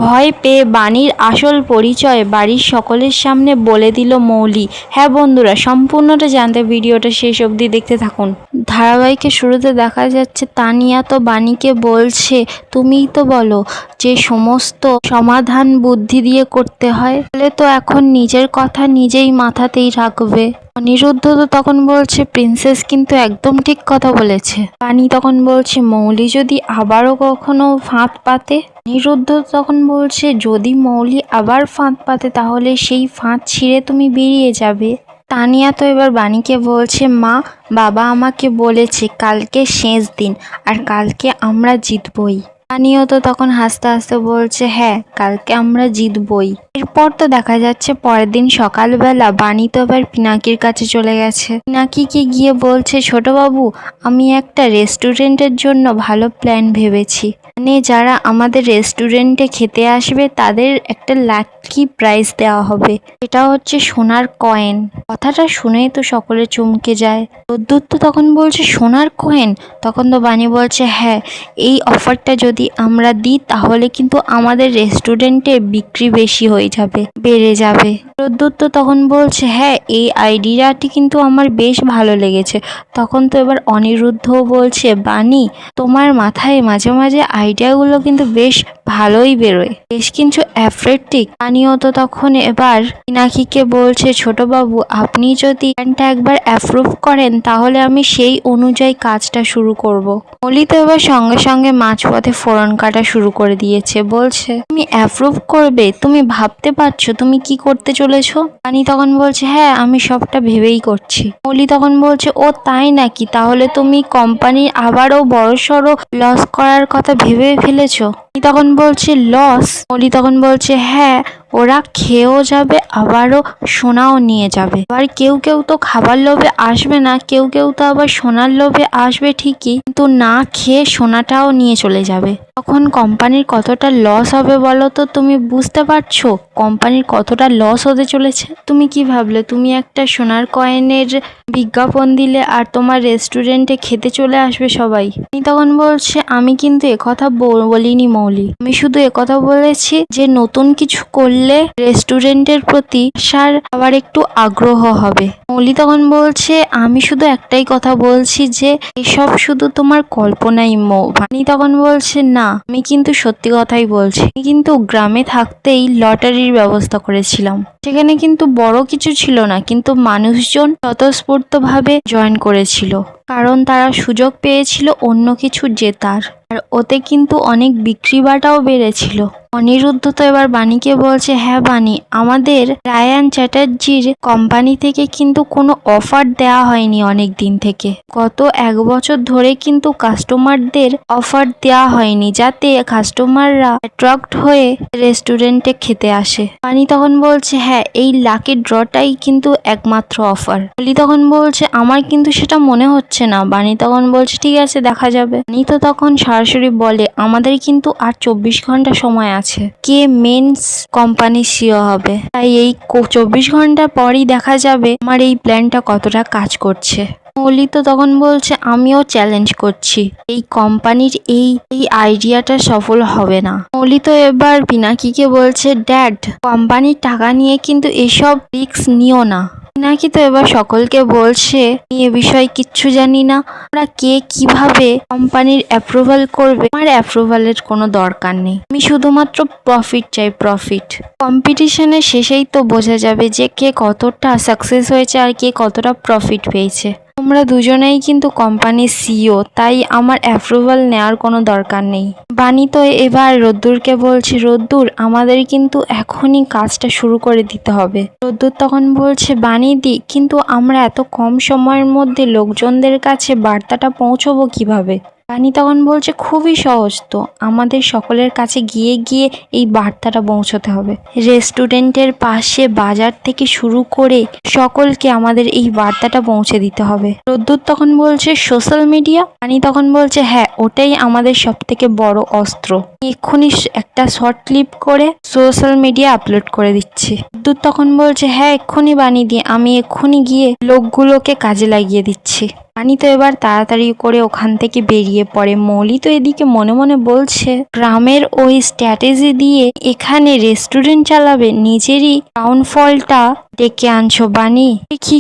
ভয় পেয়ে বাণীর আসল পরিচয় বাড়ির সকলের সামনে বলে দিল মৌলি। হ্যাঁ বন্ধুরা, সম্পূর্ণটা জানতে ভিডিওটা শেষ অবধি দেখতে থাকুন। ধারাবাহিকের শুরুতে দেখা যাচ্ছে তানিয়া তো বাণীকে বলছে, তুমিই তো বলো যে সমস্ত সমাধান বুদ্ধি দিয়ে করতে হয়, তাহলে তো এখন নিজের কথা নিজেই মাথাতেই রাখবে। অনিরুদ্ধ তো তখন বলছে, প্রিন্সেস কিন্তু একদম ঠিক কথা বলেছে। বাণী তখন বলছে, মৌলি যদি আবারও কখনো ফাঁদ পাতে। অনিরুদ্ধ তখন বলছে, যদি মৌলি আবার ফাঁদ পাতে তাহলে সেই ফাঁদ ছিঁড়ে তুমি বেরিয়ে যাবে। তানিয়া তো এবার বাণীকে বলছে, মা, বাবা আমাকে বলেছে কালকে শেষ দিন আর কালকে আমরা জিতবই। বাণীও তো তখন হাসতে হাসতে বলছে, হ্যাঁ কালকে আমরা জিতবই। এরপর তো দেখা যাচ্ছে পরের দিন সকালবেলা বাণী তো এবার পিনাকির কাছে চলে গেছে। পিনাকিকে গিয়ে বলছে, ছোট বাবু, আমি একটা রেস্টুরেন্টের জন্য ভালো প্ল্যান ভেবেছি। মানে যারা আমাদের রেস্টুরেন্টে খেতে আসবে তাদের একটা লাকি প্রাইজ দেওয়া হবে, এটা হচ্ছে সোনার কয়েন। কথাটা শুনেই তো সকলে চমকে যায়। রোদ্দুর তো তখন বলছে, সোনার কয়েন? তখন তো বাণী বলছে, হ্যাঁ, এই অফারটা যদি আমরা দিই তাহলে কিন্তু আমাদের রেস্টুরেন্টে বিক্রি বেশি হয়ে যাবে, বেড়ে যাবে। রোদ্দুর তো তখন বলছে, হ্যাঁ, এই আইডিয়াটি কিন্তু আমার বেশ ভালো লেগেছে। তখন তো এবার অনিরুদ্ধও বলছে, বাণী, তোমার মাথায় মাঝে মাঝে আইডিয়াগুলো কিন্তু বেশ ভালোই বেরোয়, বেশ কিন্তু অ্যাফ্রেটিক। বাণীও তো তখন এবার পিনাকিকে বলছে, ছোট বাবু, আপনি যদি প্ল্যানটা একবার অ্যাপ্রুভ করেন তাহলে আমি সেই অনুযায়ী কাজটা শুরু করব। মৌলি তো এবার সঙ্গে সঙ্গে মাঝপথে ফোড়ন কাটা শুরু করে দিয়েছে, বলছে, তুমি অ্যাপ্রুভ করবে? তুমি ভাবতে পারছো তুমি কি করতে চলেছো? বাণী তখন বলছে, হ্যাঁ, আমি সবটা ভেবেই করছি। মৌলি তখন বলছে, ও তাই নাকি? তাহলে তুমি কোম্পানির আবারও বড়সড় লস করার কথা ভেবে ফেলেছো? তখন বলছে, লস? মৌলি তখন বলছে, হ্যাঁ, ওরা খেয়েও যাবে আবারও সোনাও নিয়ে যাবে। আবার কেউ কেউ তো খাবার লোভে আসবে না, কেউ কেউ তো আবার সোনার লোভে আসবে ঠিকই, কিন্তু না খেয়ে সোনাটাও নিয়ে চলে যাবে। তখন কোম্পানির কতটা লস হবে বলো তো? তুমি বুঝতে পারছো কোম্পানির কতটা লস হতে চলেছে? তুমি কি ভাবলে তুমি একটা সোনার কয়েনের বিজ্ঞাপন দিলে আর তোমার রেস্টুরেন্টে খেতে চলে আসবে সবাই? তখন বলছে, আমি কিন্তু একথা বলিনি মৌলি, আমি শুধু একথা বলেছি যে নতুন কিছু করলে রেস্টুরেন্টের প্রতি আসার আবার একটু আগ্রহ হবে। মৌলি তখন বলছে, আমি শুধু একটাই কথা বলছি যে এসব শুধু তোমার কল্পনাই মৌ। বাণী তখন বলছে, না, আমি কিন্তু সত্যি কথাই বলছি। আমি কিন্তু গ্রামে থাকতেই লটারির ব্যবস্থা করেছিলাম, সেখানে কিন্তু বড় কিছু ছিল না, কিন্তু মানুষজন স্বতঃস্ফূর্তভাবে জয়েন করেছিল, কারণ তারা সুযোগ পেয়েছিল অন্য কিছু জেতার, আর ওতে কিন্তু অনেক বিক্রি বাটাও বেড়েছিল। অনিরুদ্ধ তো এবার বাণীকে বলছে, হ্যাঁ বাণী, আমাদের রায়ান চ্যাটার্জির কোম্পানি থেকে কিন্তু কোনো অফার দেওয়া হয়নি অনেক দিন থেকে। গত 1 বছর ধরে কিন্তু কাস্টমারদের অফার দেওয়া হয়নি, যাতে কাস্টমাররা অ্যাট্রাক্ট হয়ে রেস্টুরেন্টে খেতে আসে। বাণী তখন বলছে, হ্যাঁ, এই লাকি ড্রটাই কিন্তু একমাত্র অফার। মৌলি তখন বলছে, আমার কিন্তু সেটা মনে হচ্ছে না। বাণী তখন বলছে, ঠিক আছে, দেখা যাবে। বাণী তো তখন সরাসরি বলে, আমাদের কিন্তু আর 24 ঘন্টা সময় আছে, কে মেন্স কোম্পানি সিও হবে, তাই এই 24 ঘন্টা পরই দেখা যাবে আমার এই প্ল্যানটা কতটা কাজ করছে। মৌলি তো তখন বলছে, আমিও চ্যালেঞ্জ করছি, এই কোম্পানির এই আইডিয়াটা সফল হবে না। মৌলি তো এবার পিনাকিকে বলছে, ড্যাড, কোম্পানির টাকা নিয়ে কিন্তু এসব রিস্ক নিও না। পিনাকি তো এবার সকলকে বলছে, আমি এ বিষয়ে কিচ্ছু জানি না, আমরা কে কিভাবে কোম্পানির অ্যাপ্রুভাল করবে, আমার অ্যাপ্রুভালের কোনো দরকার নেই, আমি শুধুমাত্র প্রফিট চাই, প্রফিট। কম্পিটিশনের শেষেই তো বোঝা যাবে যে কে কতটা সাকসেস হয়েছে আর কে কতটা প্রফিট পেয়েছে। তোমরা দুজনেই কিন্তু কোম্পানির সিইও, তাই আমার অ্যাপ্রুভাল নেওয়ার কোনো দরকার নেই। বাণী তো এবার রোদ্দুরকে বলছে, রোদ্দুর, আমাদের কিন্তু এখনই কাজটা শুরু করে দিতে হবে। রোদ্দুর তখন বলছে, বাণী দি, কিন্তু আমরা এত কম সময়ের মধ্যে লোকজনদের কাছে বার্তাটা পৌঁছবো কিভাবে? বাণী তখন বলছে, খুবই সহজ তো, আমাদের সকলের কাছে গিয়ে গিয়ে এই বার্তাটা পৌঁছতে হবে। রেস্টুরেন্টের পাশে বাজার থেকে শুরু করে সকলকে আমাদের এই বার্তাটা পৌঁছে দিতে হবে। রোদ্দুর তখন বলছে, সোশ্যাল মিডিয়া? বাণী তখন বলছে, হ্যাঁ, ওটাই আমাদের সব থেকে বড় অস্ত্র। এক্ষুনি একটা শর্ট ক্লিপ করে সোশ্যাল মিডিয়া আপলোড করে দিচ্ছি। রোদ্দুর তখন বলছে, হ্যাঁ, এক্ষুনি বাণী দিয়ে, আমি এক্ষুনি গিয়ে লোকগুলোকে কাজে লাগিয়ে দিচ্ছি। বানি তো এবার তাড়াতাড়ি করে ওখান থেকে বেরিয়ে পড়ে। মৌলি তো এদিকে মনে মনে বলছে গ্রামের ওই স্ট্র্যাটেজি দিয়ে এখানে রেস্টুরেন্ট চালাবে, নিজেরই ডাউনফলটা ডেকে আনছো বানি,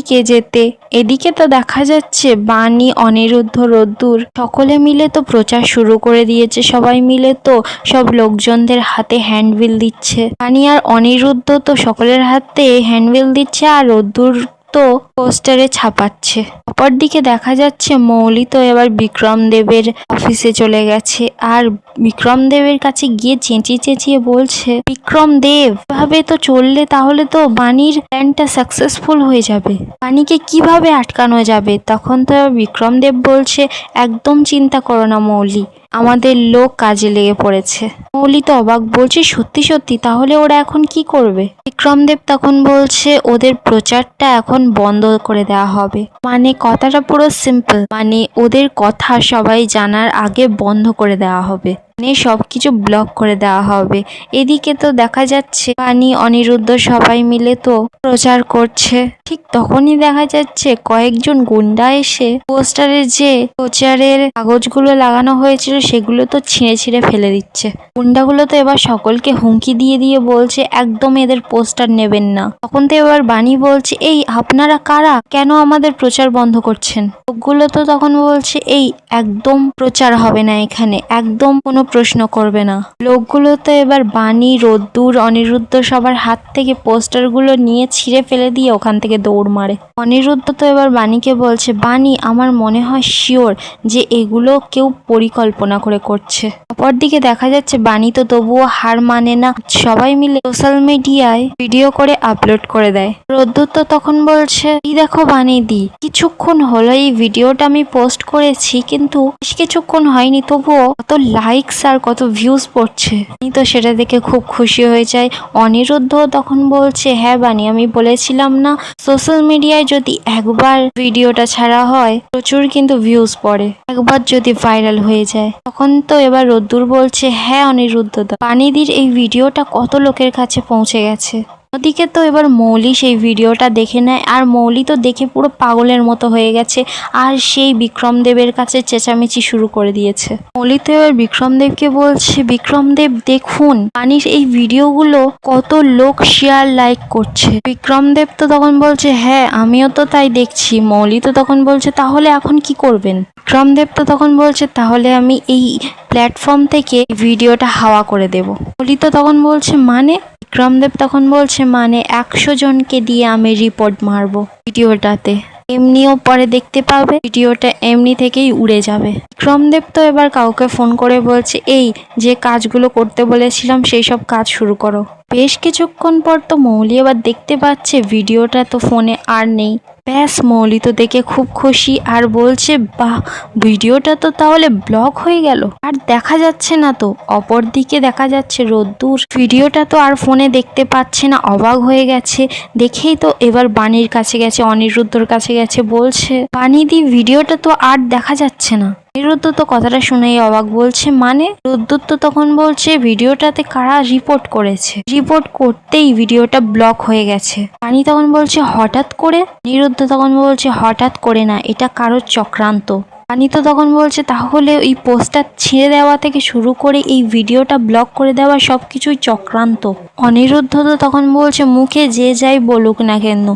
কে যেতে। এদিকে তো দেখা যাচ্ছে বানি, অনিরুদ্ধ, রোদ্দুর সকলে মিলে তো প্রচার শুরু করে দিয়েছে। সবাই মিলে তো সব লোকজনদের হাতে হ্যান্ডবিল দিচ্ছে। বানি আর অনিরুদ্ধ তো সকলের হাতে হ্যান্ডবিল দিচ্ছে আর রোদ্দুর তো পোস্টারে ছাপাচ্ছে। অপরদিকে দেখা যাচ্ছে মৌলি তো এবার বিক্রম দেবের অফিসে চলে গেছে আর বিক্রম দেবের কাছে গিয়ে চেঁচিয়ে চেঁচিয়ে বলছে, বিক্রম দেব এভাবে তো চললে তাহলে তো বানির প্ল্যানটা সাকসেসফুল হয়ে যাবে, বানিকে কিভাবে আটকানো যাবে। তখন তো বিক্রম দেব বলছে, একদম চিন্তা করো না মৌলি, আমাদের লোক কাজে লেগে পড়েছে। মৌলি তো অবাক, বলছে সত্যি সত্যি, তাহলে ওরা এখন কি করবে। বিক্রম দেব তখন বলছে ওদের প্রচারটা এখন বন্ধ করে দেওয়া হবে। মানে কথাটা পুরো সিম্পল, মানে ওদের কথা সবাই জানার আগে বন্ধ করে দেওয়া হবে, মানে সবকিছু ব্লক করে দেওয়া হবে। এদিকে তো দেখা যাচ্ছে বানি, অনিরুদ্ধ সবাই মিলে তো প্রচার করছে। ঠিক তখনই দেখা যাচ্ছে কয়েকজন গুন্ডা এসে পোস্টারের যে প্রচারের কাগজগুলো লাগানো হয়েছিল সেগুলো তো ছিঁড়ে ছিঁড়ে ফেলে দিচ্ছে। গুন্ডাগুলো তো এবার সকলকে হুমকি দিয়ে দিয়ে বলছে একদম এদের পোস্টার নেবেন না। তখন তো এবার বানি বলছে, এই আপনারা কারা, কেন আমাদের প্রচার বন্ধ করছেন। লোকগুলো তো তখন বলছে, এই একদম প্রচার হবে না এখানে, একদম কোনো প্রশ্ন করবে না। লোকগুলো তো এবার বানি, রোদ্দুর, অনিরুদ্ধ সবার হাত থেকে পোস্টারগুলো নিয়ে ছিঁড়ে ফেলে দিয়ে ওখান থেকে দৌড় মারে। অনিরুদ্ধ তো এবার বানিকে বলছে, বানি আমার মনে হয় শিওর যে এগুলো কেউ পরিকল্পনা করে করছে। অপরদিকে দেখা যাচ্ছে বানি তো তবুও হার মানে না, সবাই মিলে সোশ্যাল মিডিয়ায় ভিডিও করে আপলোড করে দেয়। রোদ্দুর তো তখন বলছে, এই দেখো বানি দি, কিছুক্ষণ হলো এই ভিডিওটা আমি পোস্ট করেছি, কিন্তু বেশ কিছুক্ষণ হয়নি তবুও কত লাইকস আর কত ভিউজ পড়ছে। আমি তো সেটা দেখে খুব খুশি হয়ে যাই। অনিরুদ্ধ তখন বলছে, হ্যাঁ বানি, আমি বলেছিলাম না সোশ্যাল মিডিয়ায় যদি একবার ভিডিওটা ছাড়া হয় প্রচুর কিন্তু ভিউজ পড়ে, একবার যদি ভাইরাল হয়ে যায়। তখন তো এবার রোদ্দুর বলছে, হ্যাঁ অনিরুদ্ধ দা, বানিদির এই ভিডিওটা কত লোকের কাছে পৌঁছে গেছে। ওদিকে তো এবার মৌলি সেই ভিডিওটা দেখে নেয় আর মৌলি তো দেখে পুরো পাগলের মতো হয়ে গেছে আর সেই বিক্রম দেবের কাছে চেঁচামেচি শুরু করে দিয়েছে। মৌলি তো এবার বিক্রম দেবকে বলছে, বিক্রম দেব দেখুন বানির এই ভিডিওগুলো কত লোক শেয়ার লাইক করছে। বিক্রম দেব তো তখন বলছে, হ্যাঁ আমিও তো তাই দেখছি। মৌলি তো তখন বলছে, তাহলে এখন কি করবেন। বিক্রম দেব তো তখন বলছে, তাহলে আমি এই প্ল্যাটফর্ম থেকে ভিডিওটা হাওয়া করে দেব। মৌলি তো তখন বলছে, মানে। বিক্রম দেব তখন বলছে, মানে 100 জনকে দিয়ে আমি রিপোর্ট মারবো ভিডিওটাতে, এমনিও পরে দেখতে পাবে ভিডিওটা এমনি থেকেই উড়ে যাবে। বিক্রম দেব তো এবার কাউকে ফোন করে বলছে, এই যে কাজগুলো করতে বলেছিলাম সেই সব কাজ শুরু করো। বেশ কিছুক্ষণ পর তো মৌলি এবার দেখতে পাচ্ছে ভিডিওটা তো ফোনে আর নেই। ব্যাস, মৌলি তো দেখে খুব খুশি আর বলছে, বাহ, ভিডিওটা তো তাহলে ব্লক হয়ে গেল, আর দেখা যাচ্ছে না তো। অপরদিকে দেখা যাচ্ছে রোদ্দুর ভিডিওটা তো আর ফোনে দেখতে পাচ্ছে না, অবাক হয়ে গেছে। দেখেই তো এবার বানির কাছে গেছে, অনিরুদ্ধর কাছে গেছে, বলছে, বানিদি ভিডিওটা তো আর দেখা যাচ্ছে না। অনিরুদ্ধ তো কথাটা শুনেই অবাক, বলছে মানে। রোদ্দুর তো তখন বলছে, ভিডিওটাতে কারা রিপোর্ট করেছে, রিপোর্ট করতেই ভিডিওটা ব্লক হয়ে গেছে। বানি তখন বলছে, হঠাৎ করে। অনিরুদ্ধ তখন বলছে, হঠাৎ করে না, এটা কারোর চক্রান্ত। বানি তো তখন বলছে, তাহলে ওই পোস্টার ছিঁড়ে দেওয়া থেকে শুরু করে এই ভিডিওটা ব্লক করে দেওয়া সবকিছুই চক্রান্ত। অনিরুদ্ধ তো তখন বলছে, মুখে যে যাই বলুক না কেন,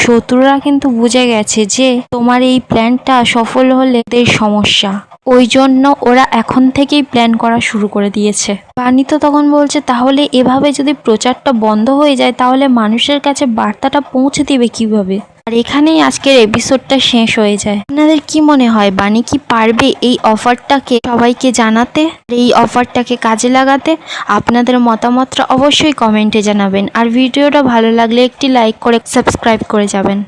শত্রুরা কিন্তু বুঝে গেছে যে তোমার এই প্ল্যানটা সফল হলে ওদের সমস্যা, ওই জন্য ওরা এখন থেকেই প্ল্যান করা শুরু করে দিয়েছে। বানি তো তখন বলছে, তাহলে এভাবে যদি প্রচারটা বন্ধ হয়ে যায় তাহলে মানুষের কাছে বার্তাটা পৌঁছে দিবে কিভাবে। আর এখানেই আজকের এপিসোডটা শেষ হয়ে যায়। আপনাদের কি মনে হয় বানি কি পারবে এই অফারটাকে সবাইকে জানাতে, এই অফারটাকে কাজে লাগাতে? আপনাদের মতামতটা অবশ্যই কমেন্টে জানাবেন আর ভিডিওটা ভালো লাগলে একটি লাইক করে সাবস্ক্রাইব করে যাবেন।